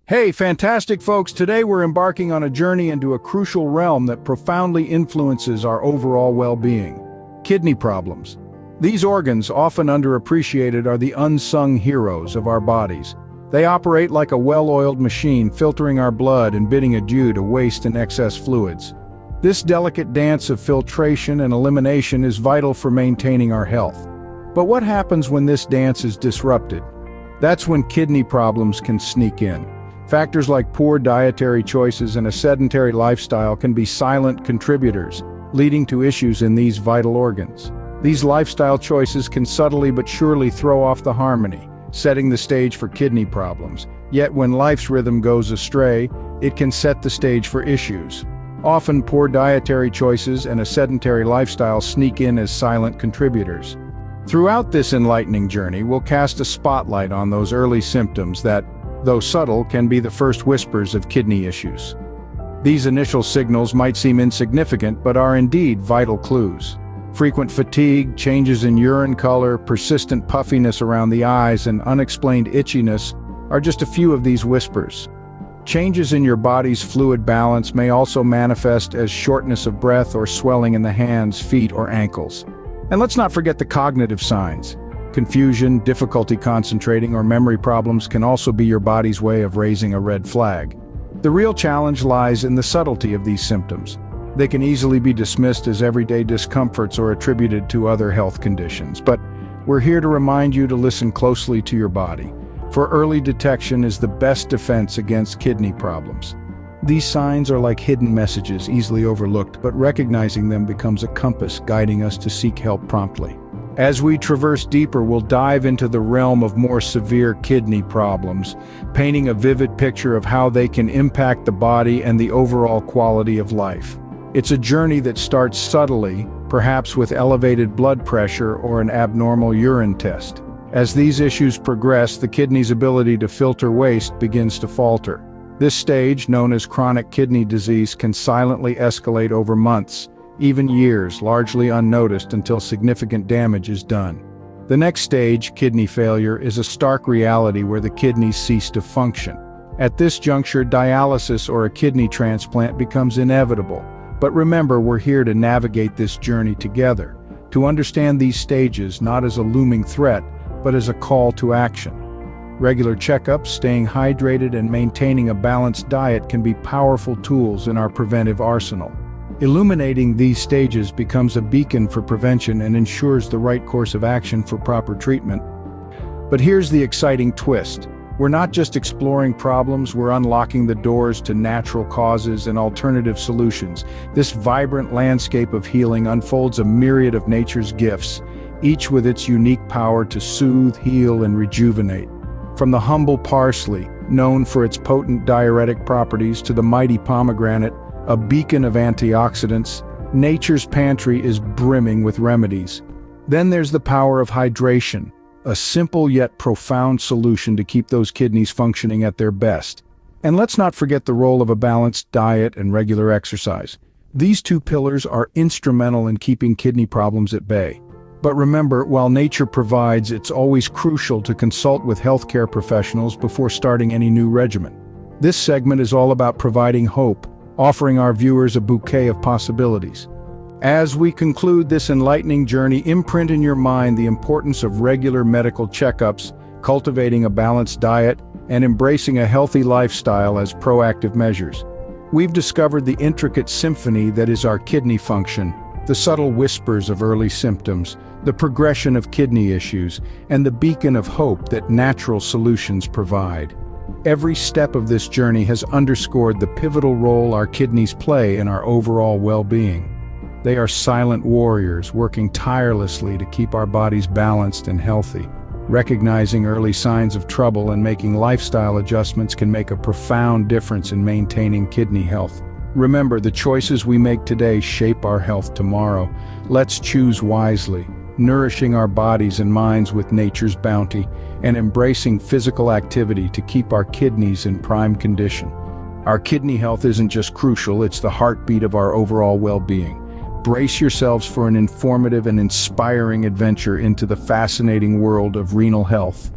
Hey, fantastic folks! Today we're embarking on a journey into a crucial realm that profoundly influences our overall well-being: kidney problems. These organs, often underappreciated, are the unsung heroes of our bodies. They operate like a well-oiled machine, filtering our blood and bidding adieu to waste and excess fluids. This delicate dance of filtration and elimination is vital for maintaining our health. But what happens when this dance is disrupted? That's when kidney problems can sneak in. Factors like poor dietary choices and a sedentary lifestyle can be silent contributors, leading to issues in these vital organs. These lifestyle choices can subtly but surely throw off the harmony, setting the stage for kidney problems. Yet when life's rhythm goes astray, it can set the stage for issues. Often poor dietary choices and a sedentary lifestyle sneak in as silent contributors. Throughout this enlightening journey, we'll cast a spotlight on those early symptoms that, though subtle, can be the first whispers of kidney issues. These initial signals might seem insignificant, but are indeed vital clues. Frequent fatigue, changes in urine color, persistent puffiness around the eyes, and unexplained itchiness are just a few of these whispers. Changes in your body's fluid balance may also manifest as shortness of breath or swelling in the hands, feet, or ankles. And let's not forget the cognitive signs. Confusion, difficulty concentrating, or memory problems can also be your body's way of raising a red flag. The real challenge lies in the subtlety of these symptoms. They can easily be dismissed as everyday discomforts or attributed to other health conditions, but we're here to remind you to listen closely to your body, for early detection is the best defense against kidney problems. These signs are like hidden messages, easily overlooked, but recognizing them becomes a compass guiding us to seek help promptly. As we traverse deeper, we'll dive into the realm of more severe kidney problems, painting a vivid picture of how they can impact the body and the overall quality of life. It's a journey that starts subtly, perhaps with elevated blood pressure or an abnormal urine test. As these issues progress, the kidney's ability to filter waste begins to falter. This stage, known as chronic kidney disease, can silently escalate over months, even years, largely unnoticed until significant damage is done. The next stage, kidney failure, is a stark reality where the kidneys cease to function. At this juncture, dialysis or a kidney transplant becomes inevitable. But remember, we're here to navigate this journey together, to understand these stages not as a looming threat, but as a call to action. Regular checkups, staying hydrated, and maintaining a balanced diet can be powerful tools in our preventive arsenal. Illuminating these stages becomes a beacon for prevention and ensures the right course of action for proper treatment. But here's the exciting twist. We're not just exploring problems, we're unlocking the doors to natural causes and alternative solutions. This vibrant landscape of healing unfolds a myriad of nature's gifts, each with its unique power to soothe, heal, and rejuvenate. From the humble parsley, known for its potent diuretic properties, to the mighty pomegranate, a beacon of antioxidants, nature's pantry is brimming with remedies. Then there's the power of hydration, a simple yet profound solution to keep those kidneys functioning at their best. And let's not forget the role of a balanced diet and regular exercise. These two pillars are instrumental in keeping kidney problems at bay. But remember, while nature provides, it's always crucial to consult with healthcare professionals before starting any new regimen. This segment is all about providing hope, offering our viewers a bouquet of possibilities. As we conclude this enlightening journey, imprint in your mind the importance of regular medical checkups, cultivating a balanced diet, and embracing a healthy lifestyle as proactive measures. We've discovered the intricate symphony that is our kidney function, the subtle whispers of early symptoms, the progression of kidney issues, and the beacon of hope that natural solutions provide. Every step of this journey has underscored the pivotal role our kidneys play in our overall well-being. They are silent warriors working tirelessly to keep our bodies balanced and healthy. Recognizing early signs of trouble and making lifestyle adjustments can make a profound difference in maintaining kidney health. Remember, the choices we make today shape our health tomorrow. Let's choose wisely, nourishing our bodies and minds with nature's bounty, and embracing physical activity to keep our kidneys in prime condition. Our kidney health isn't just crucial, it's the heartbeat of our overall well-being. Brace yourselves for an informative and inspiring adventure into the fascinating world of renal health.